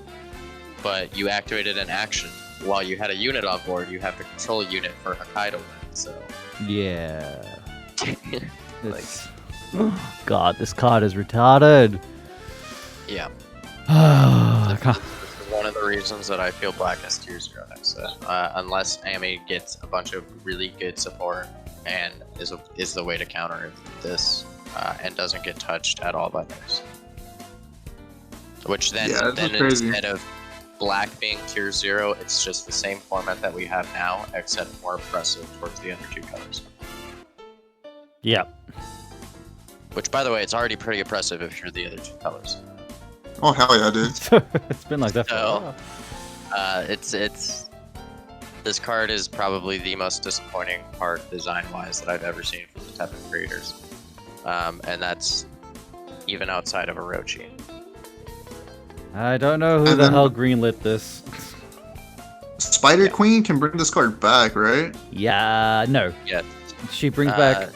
But you activated an action. While you had a unit on board, you have to control a unit for Hakai to win, so... Yeah. It's... God, this card is retarded. Yeah. I can't- This is one of the reasons that I feel black is tier 0 next set. Unless Amy gets a bunch of really good support and is the way to counter this and doesn't get touched at all by those. Which then, Yeah, that's then crazy. instead of black being tier 0, it's just the same format that we have now, except more oppressive towards the other 2 colors. yeah. Which, by the way, it's already pretty oppressive if you're the other 2 colors. Oh hell yeah, dude. It's been like that for a So, while. this card is probably the most disappointing part design-wise that I've ever seen from the TEPPEN creators, and that's even outside of Orochi. I don't know who And the then- hell greenlit this. Spider Queen can bring this card back, right? Yeah, no. Yeah, She brings back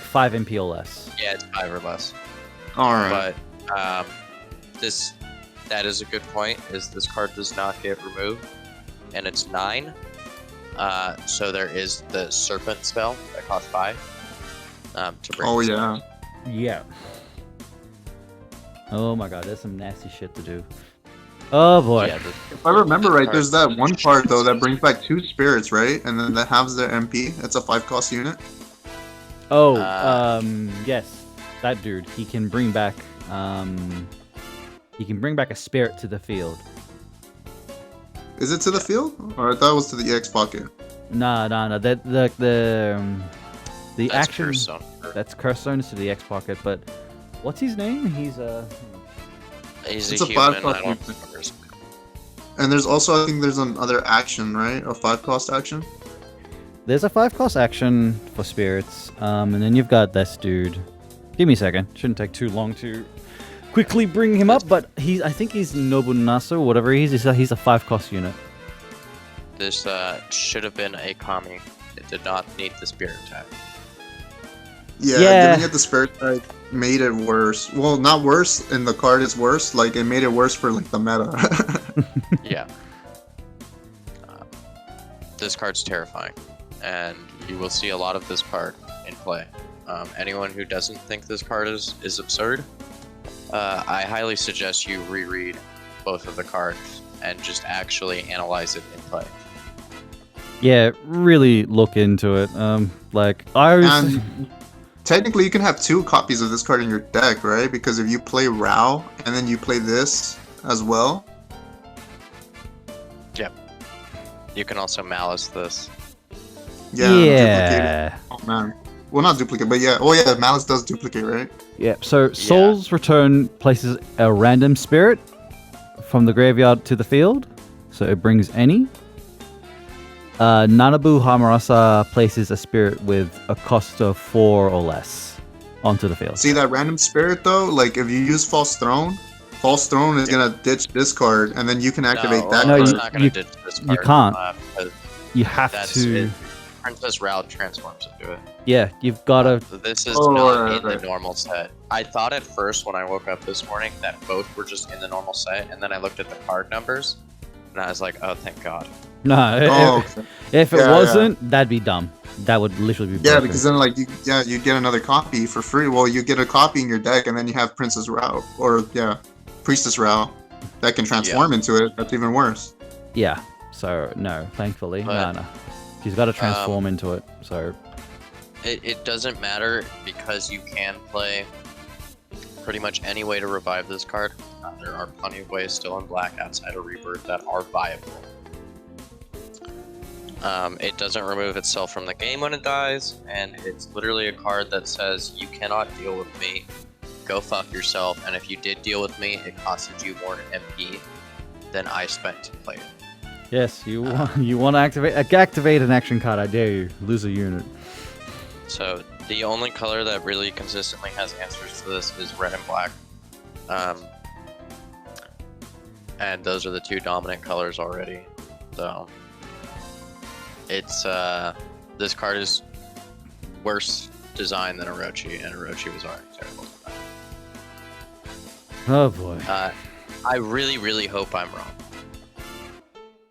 5 MP or less. yeah, it's 5 or less. All right. But that is a good point. Is this card does not get removed, and it's 9. So there is the Serpent spell that costs 5. To bring. Oh this yeah. card. Yeah. Oh my god, there's some nasty shit to do. Oh boy. Yeah, If I remember right, there's that one card though that brings back 2 spirits, right? And then that halves their MP. It's a 5-cost unit. Oh, Uh, yes, that dude. He can bring back a spirit to the field. Is it to the field? Or I thought it was to the EX pocket. No. The that's action Curse Zone. that's curse zone is to the X pocket, but what's his name? He's He's It's a a human. 5-cost I don't unit. remember his- And there's also, I think there's another action, right? A 5-cost action? There's a 5-cost action for spirits, and then you've got this dude. Give me a second. Shouldn't take too long to quickly bring him up, but I think he's Nobunaga or whatever he is. He's a 5-cost unit. This should have been a Kami. It did not need the spirit attack. Yeah, giving it the spirit type made it worse. Well, not worse in the card is worse. Like, it made it worse for, like, the meta. Yeah. This card's terrifying, and you will see a lot of this card in play. Anyone who doesn't think this card is absurd, I highly suggest you reread both of the cards and just actually analyze it in play. Yeah, really look into it. Like I was. And technically, you can have 2 copies of this card in your deck, right? Because if you play Rao and then you play this as well. Yep. You can also malice this. Yeah. Duplicate Yeah. it. Oh man. Well, not duplicate, but yeah. Oh yeah, Malice does duplicate, right? Yeah. So Soul's Return places a random spirit from the graveyard to the field, so it brings any. Nanabu Hamarasa places a spirit with a cost of 4 or less onto the field. See that random spirit though? Like if you use False Throne is gonna ditch this card, and then you can activate that No, card. it's not going to ditch this card. you can't. Because You have that's to. it. Princess Route transforms into it. Yeah, you've got to. This is Oh, not right, in right. the normal set. I thought at first when I woke up this morning that both were just in the normal set, and then I looked at the card numbers, and I was like, oh, thank God. No, Oh, if, okay. if it Yeah, wasn't, that'd be dumb. That would literally be Yeah, broken. because then like you get another copy for free. Well, you get a copy in your deck, and then you have Princess Rao or Priestess Rao that can transform into it. That's even worse. Yeah. So no, thankfully, But, no. She's got to transform into it. So It doesn't matter because you can play pretty much any way to revive this card. There are plenty of ways still in black outside of Rebirth that are viable. It doesn't remove itself from the game when it dies, and it's literally a card that says, you cannot deal with me, go fuck yourself, and if you did deal with me, it costed you more MP than I spent to play it. yes, you want to activate an action card. I dare you. Lose a unit. So the only color that really consistently has answers to this is red and black. And those are the 2 dominant colors already. So it's this card is worse design than Orochi, and Orochi was already terrible. Oh boy. I really hope I'm wrong,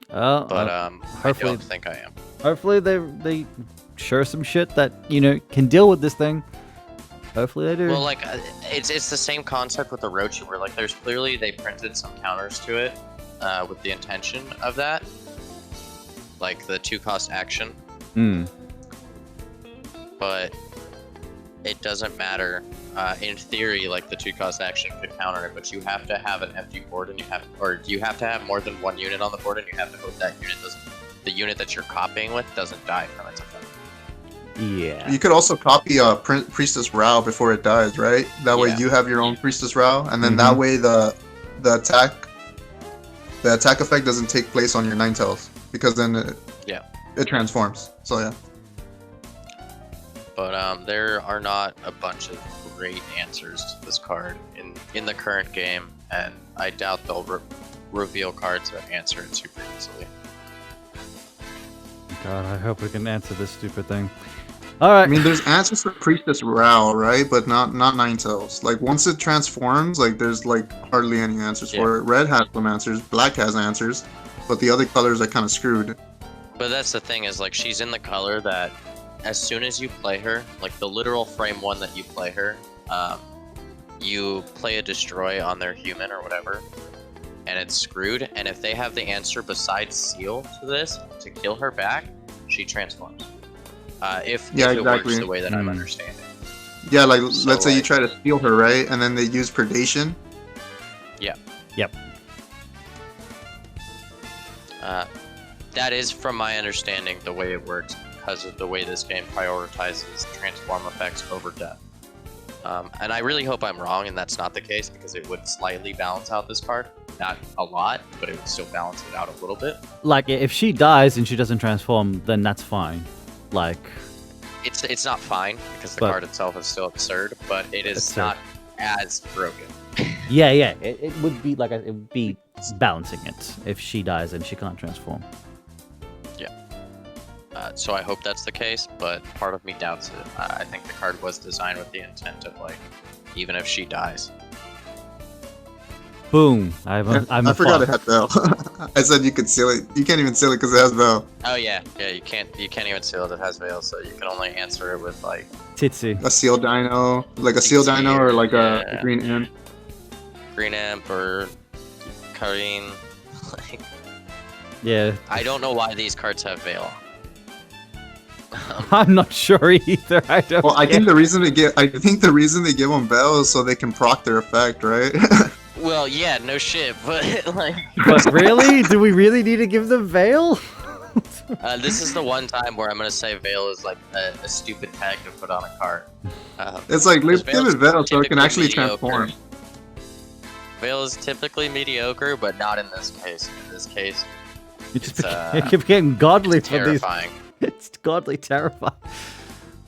Well, but I hopefully- don't think I am. hopefully they share some shit that can deal with this thing. Hopefully they do. Well, like it's the same concept with Orochi, where like there's clearly they printed some counters to it with the intention of that, like the 2-cost action, but but it doesn't matter. In theory, like the 2-cost action could counter it, but you have to have an empty board, and you have to have more than 1 unit on the board, and you have to hope that the unit that you're copying with doesn't die from its effect. yeah. You could also copy Priestess Rao before it dies, right? That way Yeah. you have your own Priestess Rao, and then that way the attack effect doesn't take place on your Ninetales, because then it transforms. So yeah. But there are not a bunch of great answers to this card in the current game, and I doubt they'll reveal cards that answer it super easily. God, I hope we can answer this stupid thing. All right. I mean, there's answers for Priestess Rao, right? But not Ninetales. Like once it transforms, like there's like hardly any answers for it. Red has some answers, black has answers, but the other colors are kind of screwed. But that's the thing is like she's in the color that as soon as you play her, like the literal frame 1 that you play her, you play a destroy on their human or whatever, and it's screwed. And if they have the answer besides seal to this to kill her back, she transforms. If it works the way that I'm understanding. Yeah, like so let's say you try to steal her, right? And then they use predation. Yeah. Yep. That is, from my understanding, the way it works because of the way this game prioritizes transform effects over death. And I really hope I'm wrong and that's not the case, because it would slightly balance out this card. Not a lot, but it would still balance it out a little bit. Like, if she dies and she doesn't transform, then that's fine. Like, it's not fine because the card itself is still absurd, but it is not as broken. Yeah, it would be like it would be balancing it if she dies and she can't transform. Yeah. So I hope that's the case, but part of me doubts it. I think the card was designed with the intent of like, even if she dies. Boom! I forgot it had Bell. I said you could seal it. You can't even seal it because it has Bell. Oh yeah. You can't even seal it. It has Veil, so you can only answer it with like Titsy. A seal dino, like a seal dino, or like a green imp. Green imp or Karine. Like, yeah. I don't know why these cards have Veil. I'm not sure either. I don't. Well, I think the reason they give them Bell is so they can proc their effect, right? Well, yeah, no shit, but like. But really, do we really need to give them Veil? This is the one time where I'm gonna say Veil is like a stupid tag to put on a card. It's like let's give it Veil so it can actually transform. Veil is typically mediocre, but not in this case. In this case, it keeps getting godly for these. Terrifying. It's godly terrifying.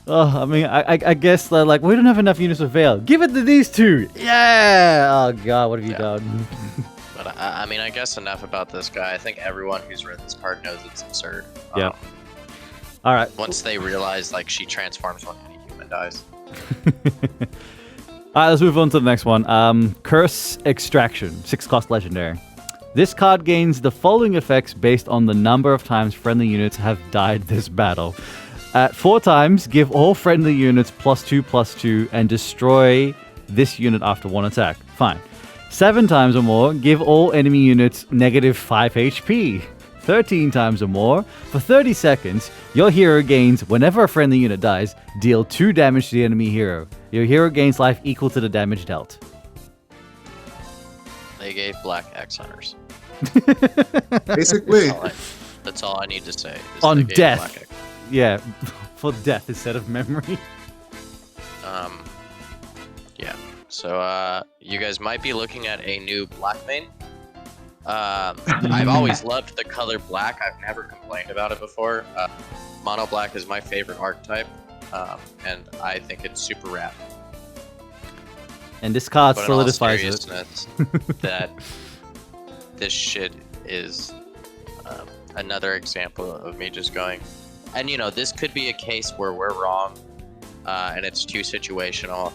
Oh, I mean, I guess like we don't have enough units of Veil. Give it to these two. Yeah. Oh God, what have you done? But I mean, I guess enough about this guy. I think everyone who's read this card knows it's absurd. Yeah. All right. Once they realize like she transforms when any human dies. All right, let's move on to the next one. Curse Extraction, 6-cost legendary. This card gains the following effects based on the number of times friendly units have died this battle. At 4 times, give all friendly units +2/+2 and destroy this unit after 1 attack. Fine. 7 times or more, give all enemy units -5 HP. 13 times or more, for 30 seconds, your hero gains, whenever a friendly unit dies, deal 2 damage to the enemy hero. Your hero gains life equal to the damage dealt. They gave black X hunters. Basically. That's all I need to say. On death. Yeah, for death instead of memory. Yeah. So, you guys might be looking at a new black main. I've always loved the color black. I've never complained about it before. Mono black is my favorite archetype, and I think it's super rad. And this card but solidifies it. That this shit is another example of me just going. And you know, this could be a case where we're wrong, and it's too situational.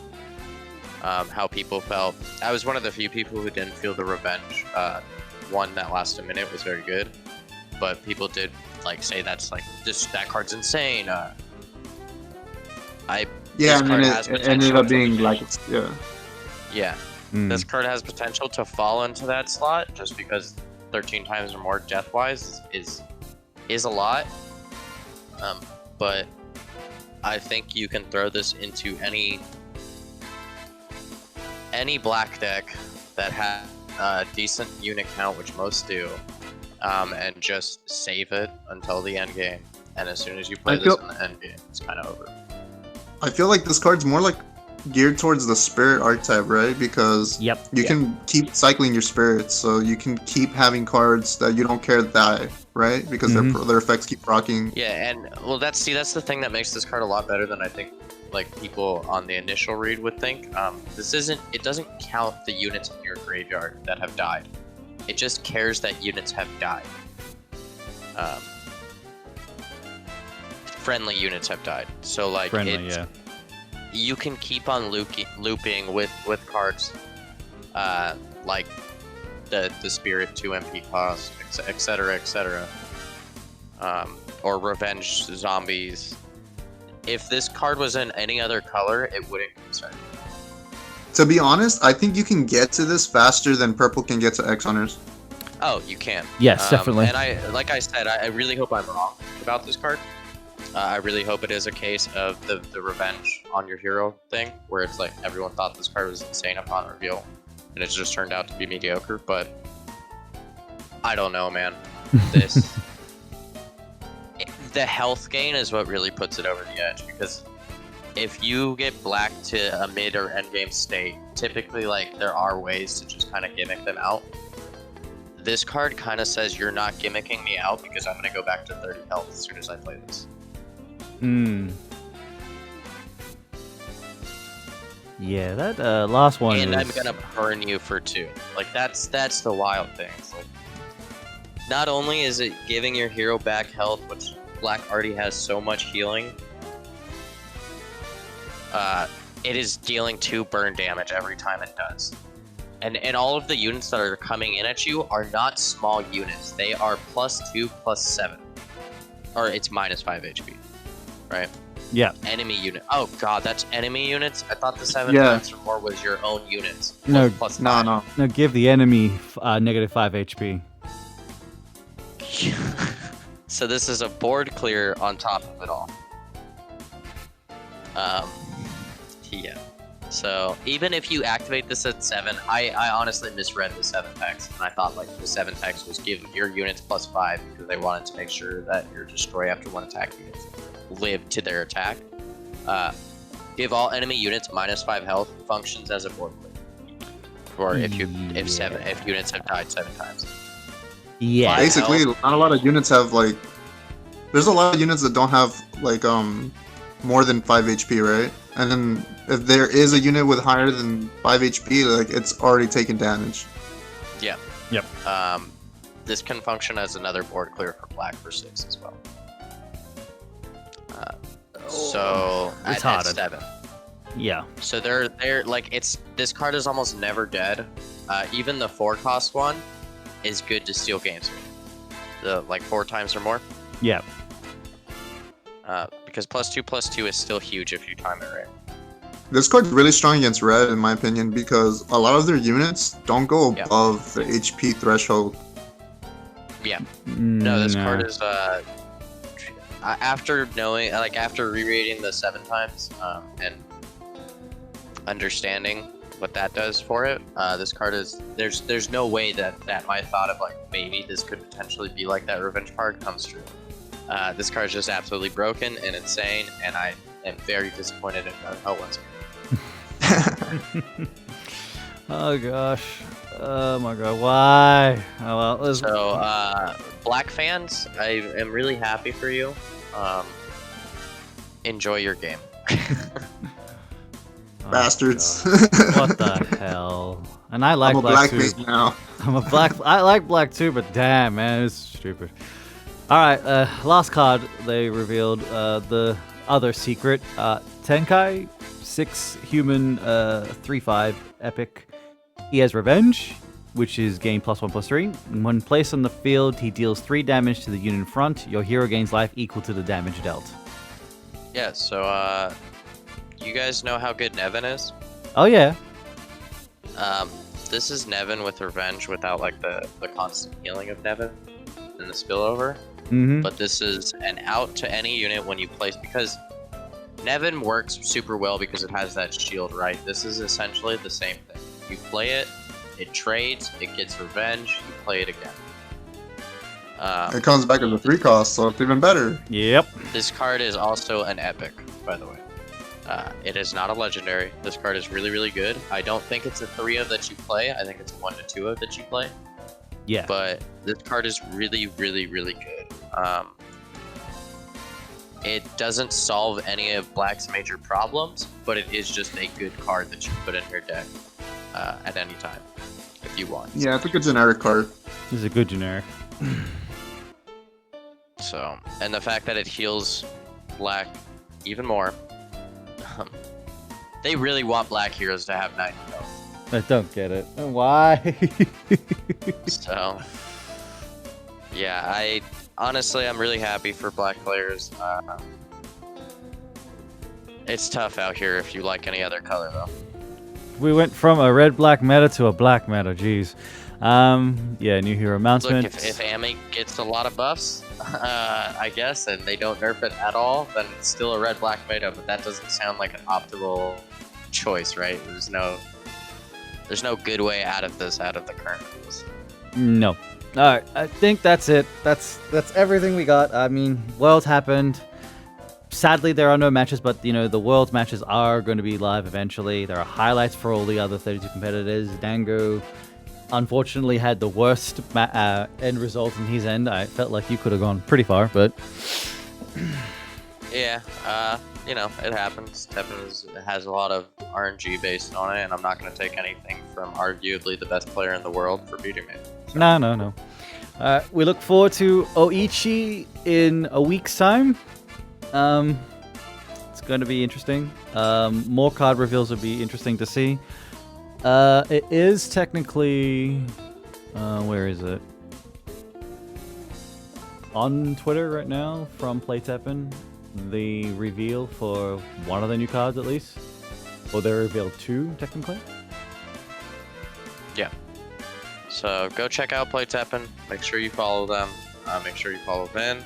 How people felt. I was one of the few people who didn't feel the revenge one that lasted a minute was very good, but people did like say that's like that card's insane. And then it ended up being like this card has potential to fall into that slot just because 13 times or more death-wise is a lot. But I think you can throw this into any black deck that has a decent unit count, which most do, and just save it until the end game. And as soon as you play this in the end game, it's kind of over. I feel like this card's more like geared towards the spirit archetype, right? Because you can keep cycling your spirits, so you can keep having cards that you don't care die. right? Because their effects keep rocking. Yeah, and well, that's the thing that makes this card a lot better than I think like people on the initial read would think. It doesn't count the units in your graveyard that have died. It just cares that units have died. Friendly units have died. So like you can keep on looping with cards like the spirit 2 MP cost, etc. Or revenge zombies. If this card was in any other color, it wouldn't concern me. To be honest, I think you can get to this faster than purple can get to X Hunters. Oh, you can. Yes, definitely. And I said, I really hope I'm wrong about this card. I really hope it is a case of the revenge on your hero thing, where it's like everyone thought this card was insane upon reveal, and it just turned out to be mediocre. But I don't know, man. This the health gain is what really puts it over the edge, because if you get black to a mid or end game state, typically like there are ways to just kind of gimmick them out. This card kind of says you're not gimmicking me out because I'm going to go back to 30 health as soon as I play this. Yeah, that last one. And I'm gonna burn you for 2. Like that's the wild thing. It's like, not only is it giving your hero back health, which black already has so much healing, it is dealing 2 burn damage every time it does. And all of the units that are coming in at you are not small units. They are +2, +7, or it's -5 HP, right? Yeah. Enemy unit. Oh god, that's enemy units? I thought the 7 times or more was your own units. No, no. No, give the enemy -5 HP. So this is a board clear on top of it all. Yeah. So even if you activate this at 7, I honestly misread the 7 text, and I thought like the 7 text was give your units +5 because they wanted to make sure that your destroy after 1 attack units live to their attack. Give all enemy units -5 health functions as a board clear. Or if units have died 7 times. Yeah. Basically, not a lot of units have like. There's a lot of units that don't have like more than 5 HP, right? And then if there is a unit with higher than 5 HP, like it's already taken damage. Yeah. Yep. This can function as another board clear for black for 6 as well. So it's at 7. Yeah. So they're like this card is almost never dead. Even the 4 cost one is good to steal games with. The like 4 times or more. Yeah. Because +2/+2 is still huge if you time it right. This card's really strong against red, in my opinion, because a lot of their units don't go above the HP threshold. Yeah. No, this card is after knowing, like after rereading the 7 times and understanding what that does for it, this card is there's no way that my thought of like maybe this could potentially be like that revenge card comes true. This card is just absolutely broken and insane, and I am very disappointed in how it was. Oh gosh. Oh my god, why? Oh, well, so, black fans, I am really happy for you. Enjoy your game. Bastards. What the hell? And I like I'm a black black too. now. I'm a black. I like black too, but damn, man, it's stupid. All right, last card they revealed, the other secret, Tenkai, 6 human, 3/5 epic. He has revenge, which is gain +1/+3. When placed on the field, he deals 3 damage to the unit in front. Your hero gains life equal to the damage dealt. Yeah. So, you guys know how good Nevin is? Oh yeah. This is Nevin with revenge without like the constant healing of Nevin and the spillover. Mm-hmm. But this is an out to any unit when you place, because Nevin works super well because it has that shield, right? This is essentially the same thing. You play it, it trades, it gets revenge, you play it again. It comes back as a 3 cost, so it's even better. Yep. This card is also an epic, by the way. It is not a legendary. This card is really, really good. I don't think it's a 3-of that you play. I think it's a 1 to 2-of that you play. Yeah. But this card is really, really, really good. It doesn't solve any of Black's major problems, but it is just a good card that you put in your deck at any time if you want. Yeah, it's a good generic card. This is a good generic. So, and the fact that it heals Black even more. They really want Black heroes to have 90 health. I don't get it. Why? So, yeah, honestly, I'm really happy for Black players. It's tough out here if you like any other color, though. We went from a red-black meta to a black meta, jeez. Yeah, new hero announcement. Look, if Ami gets a lot of buffs, I guess, and they don't nerf it at all, then it's still a red-black meta, but that doesn't sound like an optimal choice, right? There's no good way out of the current rules. No. Alright, I think that's it. That's everything we got. I mean, Worlds happened. Sadly, there are no matches, but, the Worlds matches are going to be live eventually. There are highlights for all the other 32 competitors. Dango, unfortunately, had the worst end result in his end. I felt like you could have gone pretty far, but... Yeah, it happens. TEPPEN has a lot of RNG based on it, and I'm not going to take anything from arguably the best player in the world for beating me. So. No. We look forward to Oichi in a week's time. It's going to be interesting. More card reveals will be interesting to see. It is technically... where is it? On Twitter right now from TEPPEN. The reveal for one of the new cards at least. Or they revealed 2 technically. Yeah. So go check out TEPPEN. Make sure you follow them. Make sure you follow Vin.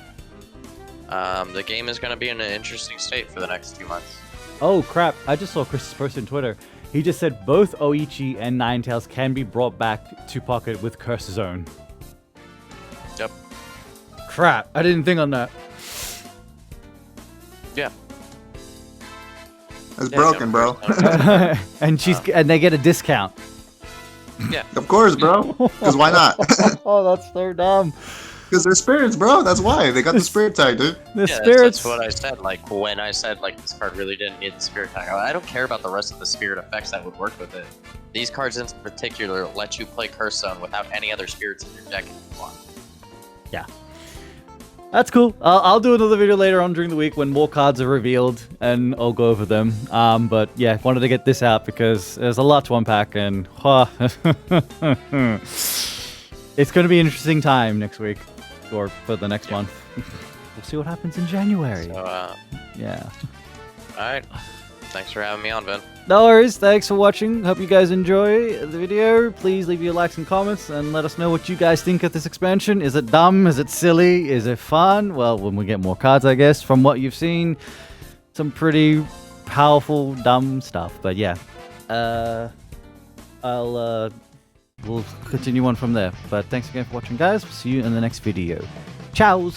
The game is going to be in an interesting state for the next 2 months. Oh crap, I just saw Chris's post on Twitter. He just said both Oichi and Ninetales can be brought back to Pocket with Curse Zone. Yep. Crap, I didn't think on that. Yeah. It's broken, bro. And they get a discount. Yeah. Of course, bro. Because why not? Oh, that's so dumb. Because they're spirits, bro. That's why. They got the spirit tag, dude. The Yeah, spirits. that's what I said. Like, when I said, this card really didn't need the spirit tag. I don't care about the rest of the spirit effects that would work with it. These cards in particular let you play Curse Zone without any other spirits in your deck if you want. Yeah. That's cool. I'll do another video later on during the week when more cards are revealed, and I'll go over them. But yeah, wanted to get this out because there's a lot to unpack, and it's going to be an interesting time next week, or for the next month. We'll see what happens in January. So, yeah. Alright. Thanks for having me on, Ben. No worries. Thanks for watching. Hope you guys enjoy the video. Please leave your likes and comments and let us know what you guys think of this expansion. Is it dumb? Is it silly? Is it fun? Well, when we get more cards, I guess, from what you've seen. Some pretty powerful, dumb stuff. But yeah. We'll continue on from there. But thanks again for watching, guys. We'll see you in the next video. Ciao!